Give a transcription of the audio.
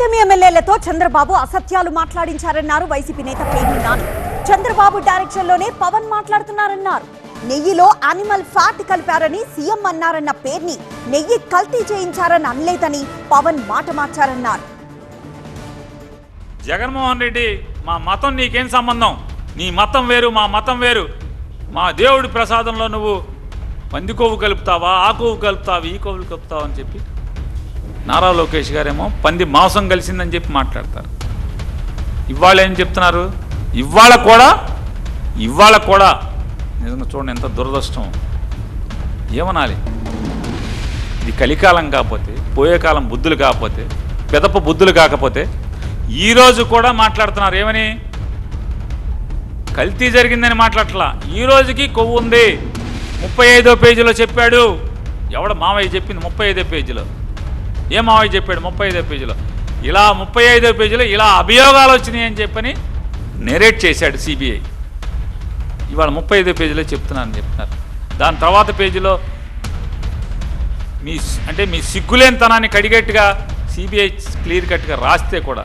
కూటమి ఎమ్మెల్యేలతో చంద్రబాబు అసత్యాలు మాట్లాడించారన్నారు వైసీపీ నేత పేర్ని నాని. చంద్రబాబు డైరెక్షన్ లోనే పవన్ మాట్లాడుతున్నారన్నారు. నెయ్యిలో యానిమల్ ఫ్యాట్ కలిపారని సీఎం అన్నారన్న పేర్ని నెయ్యి కల్తీ చేయించారని అనలేదని పవన్ మాట మార్చారన్నారు. జగన్మోహన్ రెడ్డి, మా మతం నీకేం సంబంధం? నీ మతం వేరు, మా మతం వేరు. మా దేవుడి ప్రసాదంలో నువ్వు పంది కొవ్వు కలుపుతావా, ఆ కొవ్వు కలుపుతావా, ఈ కొవ్వులు కలుపుతావా అని చెప్పి నారా లోకేష్ గారేమో పంది మాంసం కలిసిందని చెప్పి మాట్లాడతారు. ఇవాళ ఏం చెప్తున్నారు? ఇవాళ కూడా నిజంగా చూడండి ఎంత దురదృష్టం. ఏమనాలి? ఇది కలికాలం కాకపోతే, పోయే కాలం బుద్ధులు కాకపోతే, పెదప బుద్ధులు కాకపోతే ఈరోజు కూడా మాట్లాడుతున్నారు. ఏమని? కల్తీ జరిగిందని మాట్లాడట్లా. ఈ రోజుకి కొవ్వు ఉంది. 35వ పేజీలో చెప్పాడు. ఎవడ మావయ్య చెప్పింది 35వ పేజీలో. ఏ మావయ్య చెప్పాడు 35వ పేజీలో? ఇలా 35వ పేజీలో ఇలా అభియోగాలు వచ్చినాయి అని చెప్పని నెరేట్ చేశాడు సిబిఐ. ఇవాళ 35వ పేజీలో చెప్తున్నారు. దాని తర్వాత పేజీలో మీ సిగ్గులేనితనాన్ని కడిగట్టుగా సిబిఐ క్లియర్ కట్గా రాస్తే కూడా